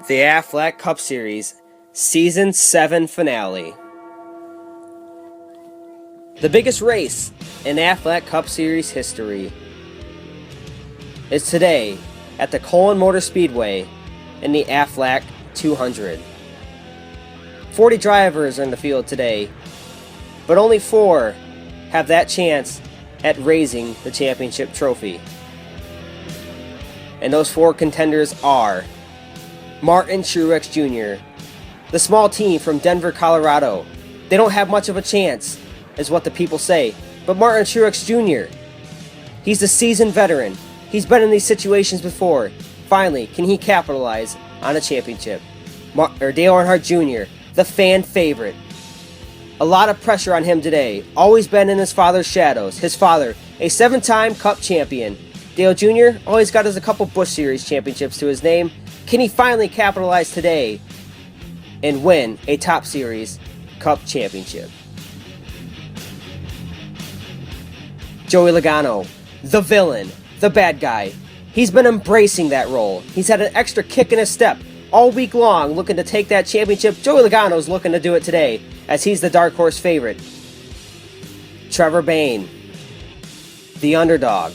The Aflac Cup Series Season 7 Finale. The biggest race in Aflac Cup Series history is today at the Colon Motor Speedway in the Aflac 200. 40 drivers are in the field today, but only 4 have that chance at raising the championship trophy. And those 4 contenders are Martin Truex Jr., the small team from Denver, Colorado. They don't have much of a chance, is what the people say. But Martin Truex Jr., he's a seasoned veteran. He's been in these situations before. Finally, can he capitalize on a championship? Dale Earnhardt Jr., the fan favorite. A lot of pressure on him today. Always been in his father's shadows. His father, a 7-time Cup champion. Dale Jr., all he's got is a couple Busch Series championships to his name. Can he finally capitalize today and win a Top Series Cup championship? Joey Logano, the villain, the bad guy. He's been embracing that role. He's had an extra kick in his step all week long looking to take that championship. Joey Logano's looking to do it today as he's the dark horse favorite. Trevor Bayne, the underdog.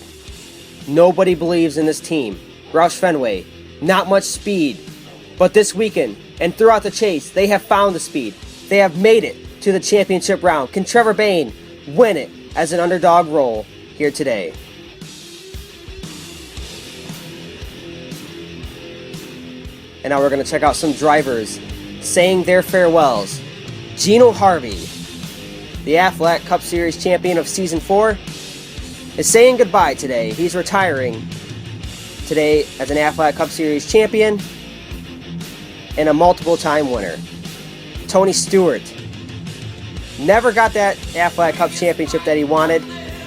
Nobody believes in this team. Roush Fenway, not much speed. But this weekend and throughout the chase, they have found the speed. They have made it to the championship round. Can Trevor Bayne win it as an underdog role here today? And now we're going to check out some drivers saying their farewells. Gino Harvey, the Aflac Cup Series champion of Season 4, is saying goodbye today. He's retiring today as an Aflac Cup Series champion and a multiple-time winner. Tony Stewart never got that Aflac Cup championship that he wanted,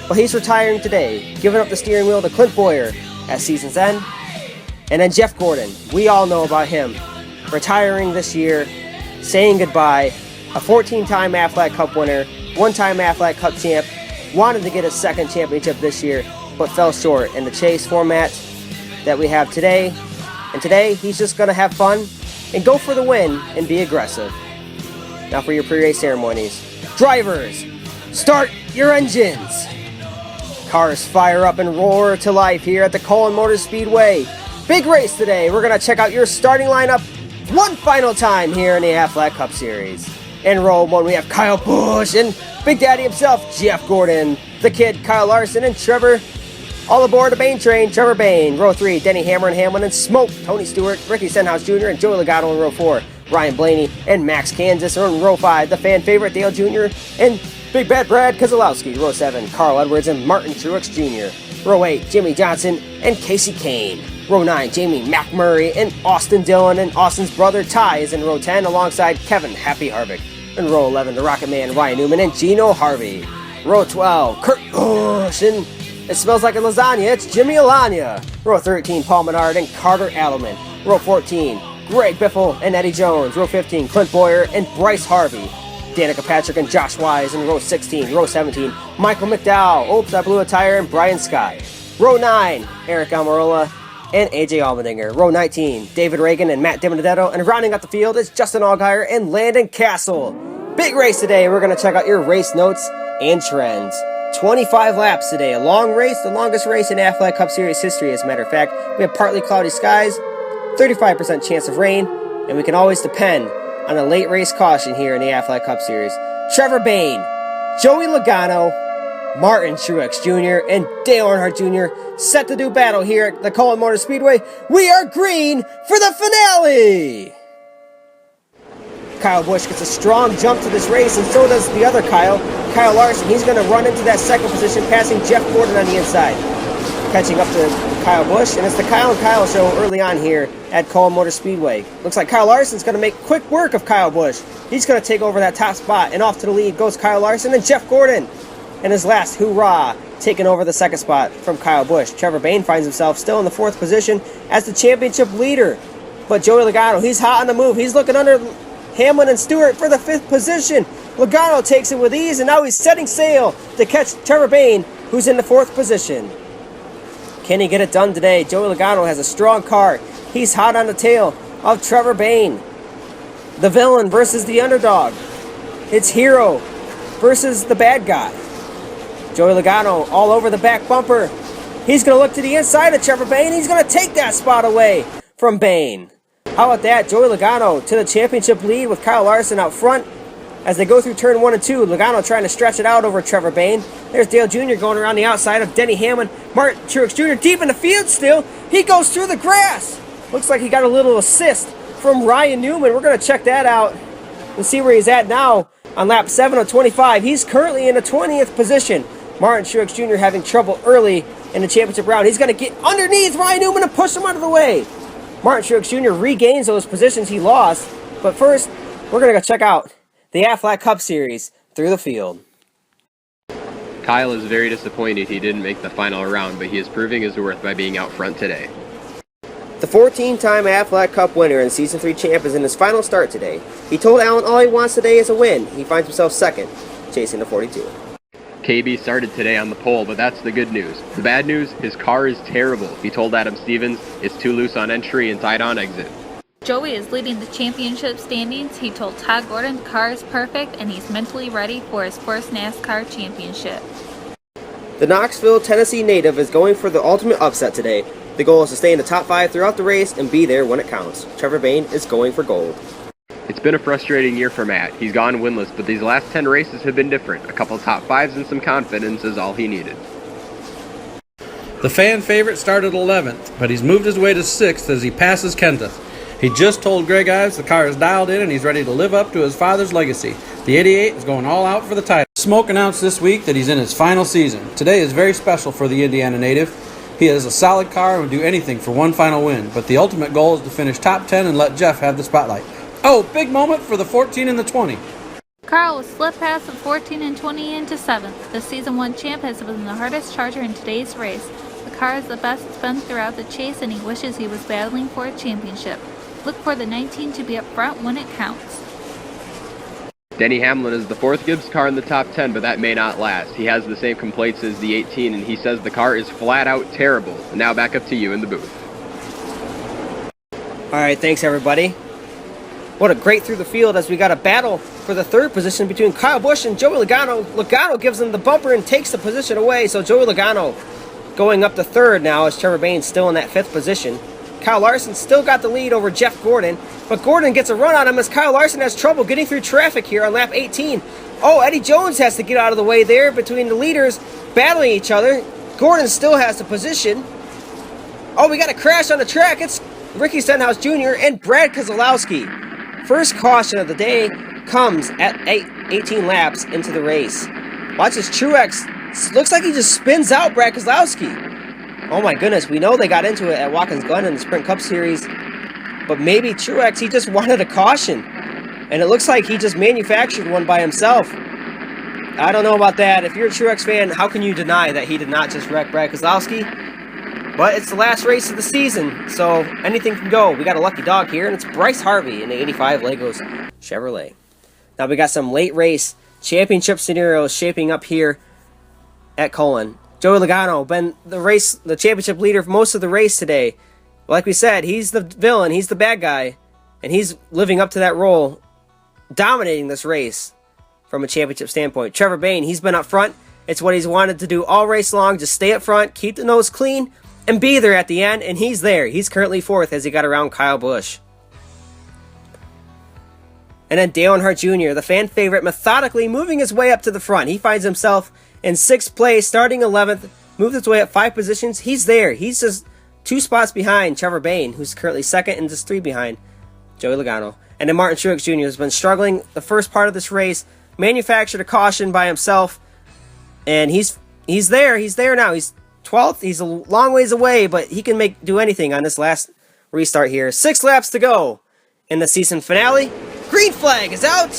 but he's retiring today, giving up the steering wheel to Clint Bowyer at season's end. And then Jeff Gordon, we all know about him, retiring this year, saying goodbye. A 14-time Aflac Cup winner, 1-time Aflac Cup champ, wanted to get his second championship this year, but fell short in the chase format that we have today. And today, he's just going to have fun and go for the win and be aggressive. Now for your pre-race ceremonies. Drivers, start your engines. Cars fire up and roar to life here at the Colon Motor Speedway. Big race today. We're going to check out your starting lineup one final time here in the Aflac Cup Series. In row 1, we have Kyle Busch and Big Daddy himself, Jeff Gordon, the kid, Kyle Larson, and Trevor. All aboard the Bayne train, Trevor Bayne. Row 3, Denny Hamlin and Hamlin and Smoke, Tony Stewart, Ricky Stenhouse Jr., and Joey Logano in row 4. Ryan Blaney and Max Kansas are in row 5. The fan favorite, Dale Jr. and Big Bad Brad Keselowski. Row 7, Carl Edwards and Martin Truex Jr. Row 8, Jimmie Johnson and Casey Kane. Row 9, Jamie McMurray and Austin Dillon, and Austin's brother Ty is in row 10 alongside Kevin Happy Harvick. In row 11, the Rocket Man Ryan Newman and Gino Harvey. Row 12, Kurt Busch and it smells like a lasagna, it's Jimmy Alania. Row 13, Paul Menard and Carter Adelman. Row 14, Greg Biffle and Eddie Jones. Row 15, Clint Bowyer and Bryce Harvey. Danica Patrick and Josh Wise in row 16. Row 17, Michael McDowell, Oops, I Blew a Tire, and Brian Scott. Row 9, Eric Almirola and AJ Allmendinger. Row 19, David Reagan and Matt DiBenedetto. And rounding out the field is Justin Allgaier and Landon Castle. Big race today. We're going to check out your race notes and trends. 25 laps today. A long race, the longest race in Aflac Cup Series history, as a matter of fact. We have partly cloudy skies, 35% chance of rain, and we can always depend on a late race caution here in the Aflac Cup Series. Trevor Bayne, Joey Logano, Martin Truex Jr., and Dale Earnhardt Jr. set to do battle here at the Colon Motor Speedway. We are green for the finale! Kyle Busch gets a strong jump to this race, and so does the other Kyle Larson. He's going to run into that second position, passing Jeff Gordon on the inside. Catching up to Kyle Busch, and it's the Kyle and Kyle show early on here at Colon Motor Speedway. Looks like Kyle Larson's going to make quick work of Kyle Busch. He's going to take over that top spot, and off to the lead goes Kyle Larson and Jeff Gordon. And his last hoorah, taking over the second spot from Kyle Busch. Trevor Bayne finds himself still in the 4th position as the championship leader. But Joey Logano, he's hot on the move. He's looking under Hamlin and Stewart for the 5th position. Logano takes it with ease, and now he's setting sail to catch Trevor Bayne, who's in the 4th position. Can he get it done today? Joey Logano has a strong car. He's hot on the tail of Trevor Bayne. The villain versus the underdog. It's hero versus the bad guy. Joey Logano all over the back bumper. He's going to look to the inside of Trevor Bayne. He's going to take that spot away from Bayne. How about that? Joey Logano to the championship lead with Kyle Larson out front. As they go through turn 1 and 2, Logano trying to stretch it out over Trevor Bayne. There's Dale Jr. going around the outside of Denny Hamlin. Martin Truex Jr. deep in the field still. He goes through the grass. Looks like he got a little assist from Ryan Newman. We're going to check that out and see where he's at now on lap 7 of 25. He's currently in the 20th position. Martin Truex Jr. having trouble early in the championship round. He's going to get underneath Ryan Newman and push him out of the way. Martin Truex Jr. regains those positions he lost. But first, we're going to go check out the Aflac Cup Series through the field. Kyle is very disappointed he didn't make the final round, but he is proving his worth by being out front today. The 14-time Aflac Cup winner and Season 3 champ is in his final start today. He told Allen all he wants today is a win. He finds himself second, chasing the 42. KB started today on the pole, but that's the good news. The bad news, his car is terrible. He told Adam Stevens it's too loose on entry and tight on exit. Joey is leading the championship standings. He told Todd Gordon the car is perfect and he's mentally ready for his first NASCAR championship. The Knoxville, Tennessee native is going for the ultimate upset today. The goal is to stay in the top 5 throughout the race and be there when it counts. Trevor Bayne is going for gold. It's been a frustrating year for Matt. He's gone winless, but these last 10 races have been different. A couple top 5s and some confidence is all he needed. The fan favorite started 11th, but he's moved his way to 6th as he passes Kenteth. He just told Greg Ives the car is dialed in and he's ready to live up to his father's legacy. The 88 is going all out for the title. Smoke announced this week that he's in his final season. Today is very special for the Indiana native. He has a solid car and would do anything for one final win, but the ultimate goal is to finish top 10 and let Jeff have the spotlight. Oh, big moment for the 14 and the 20. Carl will slip past the 14 and 20 into 7th. The Season 1 champ has been the hardest charger in today's race. The car is the best it's been throughout the chase and he wishes he was battling for a championship. Look for the 19 to be up front when it counts. Denny Hamlin is the 4th Gibbs car in the top 10, but that may not last. He has the same complaints as the 18, and he says the car is flat out terrible. And now back up to you in the booth. All right, thanks everybody. What a great through the field as we got a battle for the 3rd position between Kyle Busch and Joey Logano. Logano gives him the bumper and takes the position away, so Joey Logano going up to 3rd now as Trevor Bayne still in that 5th position. Kyle Larson still got the lead over Jeff Gordon, but Gordon gets a run on him as Kyle Larson has trouble getting through traffic here on lap 18. Oh, Eddie Jones has to get out of the way there between the leaders battling each other. Gordon still has the position. Oh, we got a crash on the track. It's Ricky Stenhouse Jr. and Brad Keselowski. First caution of the day comes at 18 laps into the race. Watch this Truex. Looks like he just spins out Brad Keselowski. Oh my goodness, we know they got into it at Watkins Glen in the Sprint Cup Series, but maybe Truex, he just wanted a caution, and it looks like he just manufactured one by himself. I don't know about that. If you're a Truex fan, how can you deny that he did not just wreck Brad Keselowski? But it's the last race of the season, so anything can go. We got a lucky dog here, and it's Bryce Harvey in the 85 Legos Chevrolet. Now we got some late race championship scenarios shaping up here at Colon. Joey Logano been the championship leader for most of the race today. Like we said, he's the villain, he's the bad guy, and he's living up to that role, dominating this race from a championship standpoint. Trevor Bayne, he's been up front. It's what he's wanted to do all race long, just stay up front, keep the nose clean, and be there at the end, and he's there. He's currently 4th as he got around Kyle Busch. And then Dale Earnhardt Jr., the fan favorite, methodically moving his way up to the front. He finds himself in 6th place, starting 11th, moved his way up 5 positions. He's there. He's just 2 spots behind Trevor Bayne, who's currently 2nd, and just 3 behind Joey Logano. And then Martin Truex Jr. has been struggling the first part of this race, manufactured a caution by himself, and he's there. He's there now. He's 12th. He's a long ways away, but he can do anything on this last restart here. 6 laps to go in the season finale. Green flag is out.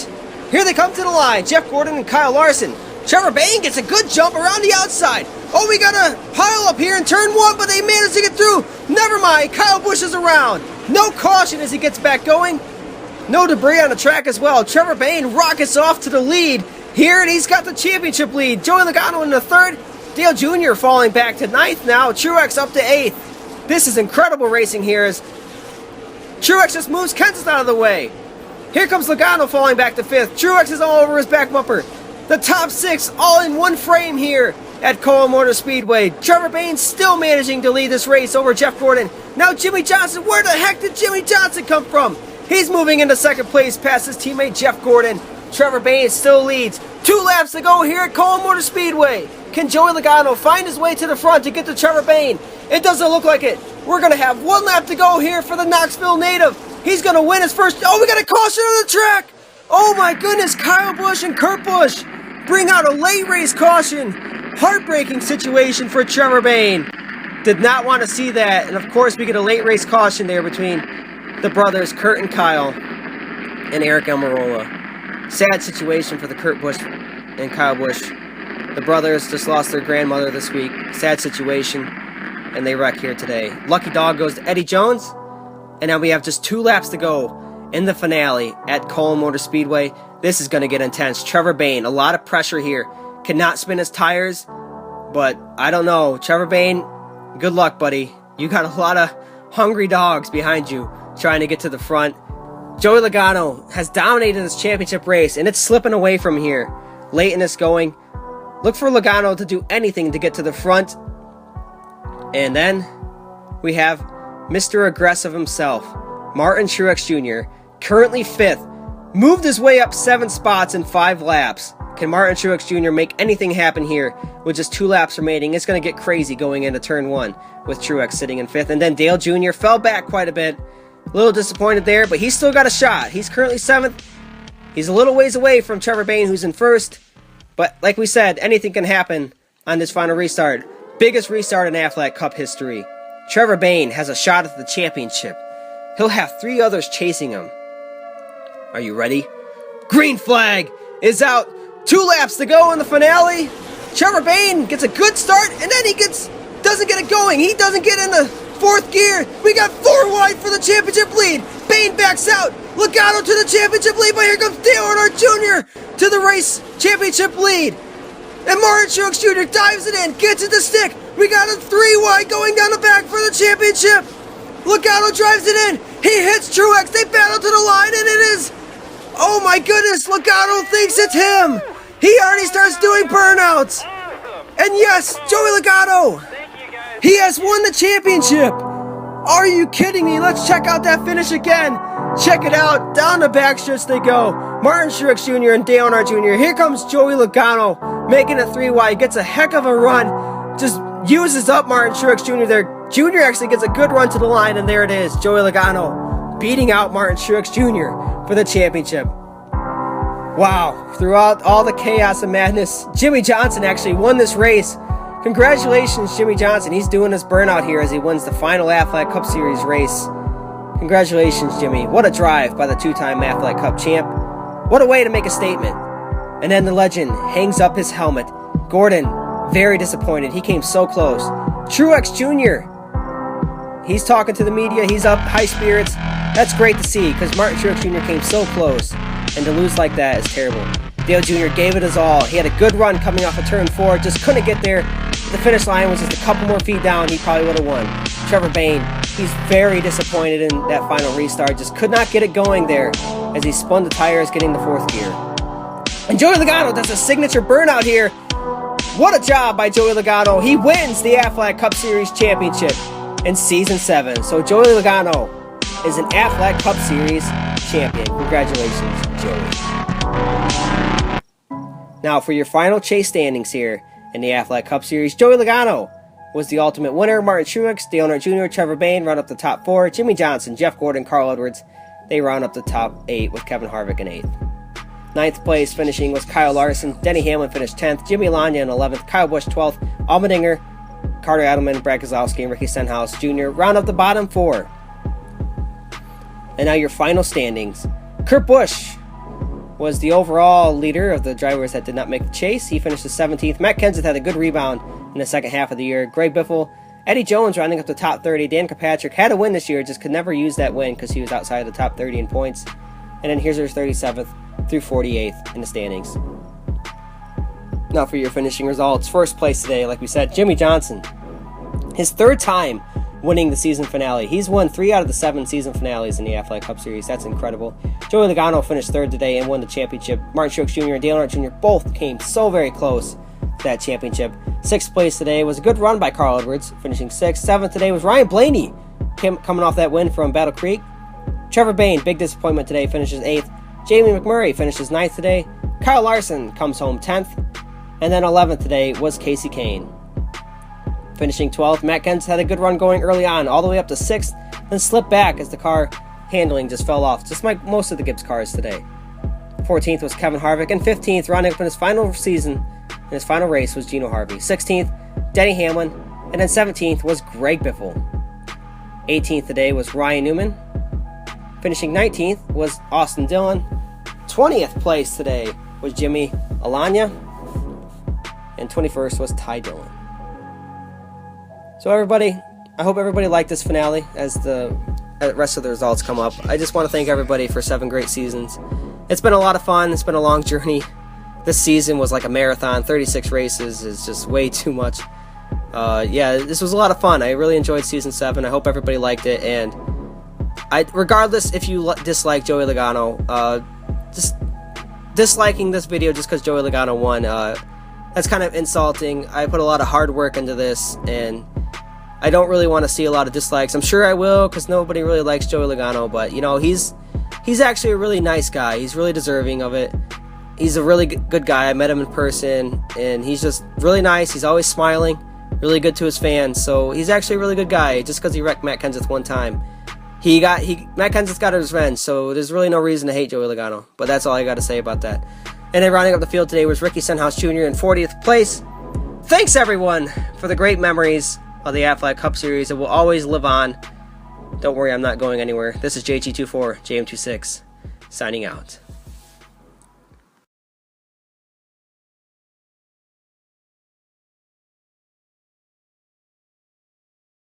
Here they come to the line. Jeff Gordon and Kyle Larson. Trevor Bayne gets a good jump around the outside. Oh, we got a pile up here in turn 1, but they managed to get through. Never mind, Kyle Busch is around. No caution as he gets back going. No debris on the track as well. Trevor Bayne rockets off to the lead here, and he's got the championship lead. Joey Logano in the 3rd. Dale Jr. falling back to 9th now. Truex up to 8th. This is incredible racing here as Truex just moves Kenseth out of the way. Here comes Logano falling back to 5th. Truex is all over his back bumper. The top 6 all in one frame here at Colon Motor Speedway. Trevor Bayne still managing to lead this race over Jeff Gordon. Now Jimmie Johnson. Where the heck did Jimmie Johnson come from? He's moving into 2nd place past his teammate Jeff Gordon. Trevor Bayne still leads. 2 laps to go here at Colon Motor Speedway. Can Joey Logano find his way to the front to get to Trevor Bayne? It doesn't look like it. We're going to have 1 lap to go here for the Knoxville native. He's going to win his first... Oh, we got a caution on the track. Oh my goodness, Kyle Busch and Kurt Busch bring out a late race caution. Heartbreaking situation for Trevor Bayne. Did not want to see that. And of course, we get a late race caution there between the brothers, Kurt and Kyle, and Eric Almirola. Sad situation for the Kurt Busch and Kyle Busch. The brothers just lost their grandmother this week. Sad situation. And they wreck here today. Lucky dog goes to Eddie Jones. And now we have just 2 laps to go in the finale at Colon Motor Speedway. This is going to get intense. Trevor Bayne, a lot of pressure here. Cannot spin his tires. But I don't know. Trevor Bayne, good luck, buddy. You got a lot of hungry dogs behind you trying to get to the front. Joey Logano has dominated this championship race, and it's slipping away from here. Late in this going. Look for Logano to do anything to get to the front. And then we have Mr. Aggressive himself, Martin Truex Jr., currently 5th, moved his way up 7 spots in 5 laps. Can Martin Truex Jr. make anything happen here with just 2 laps remaining? It's going to get crazy going into turn 1 with Truex sitting in 5th. And then Dale Jr. fell back quite a bit. A little disappointed there, but he's still got a shot. He's currently 7th. He's a little ways away from Trevor Bayne, who's in 1st. But like we said, anything can happen on this final restart. Biggest restart in Aflac Cup history. Trevor Bayne has a shot at the championship. He'll have 3 others chasing him. Are you ready? Green flag is out. 2 laps to go in the finale. Trevor Bayne gets a good start, and then he doesn't get it going. He doesn't get in the 4th gear. We got 4 wide for the championship lead. Bayne backs out. Logano to the championship lead, but here comes Dale Earnhardt Jr. to the race championship lead. And Martin Truex Jr. dives it in, gets it to stick. We got a 3 wide going down the back for the championship. Logano drives it in. He hits Truex. They battle to the line, and it is... Oh my goodness, Logano thinks it's him. He already starts doing burnouts. And yes, Joey Logano, he has won the championship. Are you kidding me? Let's check out that finish again. Check it out. Down the backstretch they go. Martin Truex Jr. and Dale Earnhardt Jr. Here comes Joey Logano making a 3 wide. Gets a heck of a run. Just uses up Martin Truex Jr. there. Jr. actually gets a good run to the line, and there it is. Joey Logano beating out Martin Truex Jr. for the championship. Wow. Throughout all the chaos and madness, Jimmie Johnson actually won this race. Congratulations, Jimmie Johnson. He's doing his burnout here as he wins the final Aflac Cup Series race. Congratulations, Jimmie. What a drive by the 2-time Aflac Cup champ. What a way to make a statement. And then the legend hangs up his helmet. Gordon, very disappointed. He came so close. Truex Jr., he's talking to the media. He's up, high spirits. That's great to see because Martin Truex Jr. came so close. And to lose like that is terrible. Dale Jr. gave it his all. He had a good run coming off of turn 4. Just couldn't get there. The finish line was just a couple more feet down. He probably would have won. Trevor Bayne, he's very disappointed in that final restart. Just could not get it going there as he spun the tires getting the 4th gear. And Joey Logano does a signature burnout here. What a job by Joey Logano. He wins the Aflac Cup Series championship in Season 7. So Joey Logano is an Aflac Cup Series champion. Congratulations, Joey. Now for your final chase standings here in the Aflac Cup Series, Joey Logano was the ultimate winner. Martin Truex, Dale Earnhardt Jr., Trevor Bayne round up the top 4. Jimmie Johnson, Jeff Gordon, Carl Edwards, they round up the top 8 with Kevin Harvick in 8th. 9th place finishing was Kyle Larson. Denny Hamlin finished 10th. Jimmy Lanya in 11th. Kyle Busch 12th. Allmendinger, Carter Adelman, Brad Keselowski, and Ricky Stenhouse Jr. round up the bottom 4. And now your final standings. Kurt Busch was the overall leader of the drivers that did not make the chase. He finished the 17th. Matt Kenseth had a good rebound in the second half of the year. Greg Biffle, Eddie Jones rounding up the top 30. Dan Kirkpatrick had a win this year, just could never use that win because he was outside of the top 30 in points. And then here's his 37th through 48th in the standings. Now for your finishing results. First place today, like we said, Jimmie Johnson. His 3rd time winning the season finale. He's won 3 out of the 7 season finales in the Aflac Cup Series. That's incredible. Joey Logano finished 3rd today and won the championship. Martin Truex Jr. and Dale Earnhardt Jr. both came so very close to that championship. 6th place today was a good run by Carl Edwards, finishing 6th. 7th today was Ryan Blaney, coming off that win from Battle Creek. Trevor Bayne, big disappointment today, finishes 8th. Jamie McMurray finishes 9th today. Kyle Larson comes home 10th. And then 11th today was Casey Kane, finishing 12th. Matt Kenseth had a good run going early on, all the way up to 6th, then slipped back as the car handling just fell off, just like most of the Gibbs cars today. 14th was Kevin Harvick, and 15th, rounding up in his final season, in his final race, was Gino Harvey. 16th, Denny Hamlin, and then 17th was Greg Biffle. 18th today was Ryan Newman. Finishing 19th was Austin Dillon. 20th place today was Jimmy Alanya. And 21st was Ty Dillon. So everybody, I hope everybody liked this finale as the rest of the results come up. I just want to thank everybody for 7 great seasons. It's been a lot of fun. It's been a long journey. This season was like a marathon. 36 races is just way too much. Yeah, this was a lot of fun. I really enjoyed season 7. I hope everybody liked it. And regardless if you dislike Joey Logano, just disliking this video just because Joey Logano won, that's kind of insulting. I put a lot of hard work into this, and I don't really want to see a lot of dislikes. I'm sure I will, because nobody really likes Joey Logano, but, you know, he's actually a really nice guy. He's really deserving of it. He's a really good guy. I met him in person, and he's just really nice. He's always smiling, really good to his fans, so he's actually a really good guy, just because he wrecked Matt Kenseth one time. Matt Kenseth got his revenge, so there's really no reason to hate Joey Logano, but that's all I got to say about that. And then rounding up the field today was Ricky Stenhouse Jr. in 40th place. Thanks, everyone, for the great memories of the Aflac Cup Series. It will always live on. Don't worry, I'm not going anywhere. This is JG24, JM26, signing out.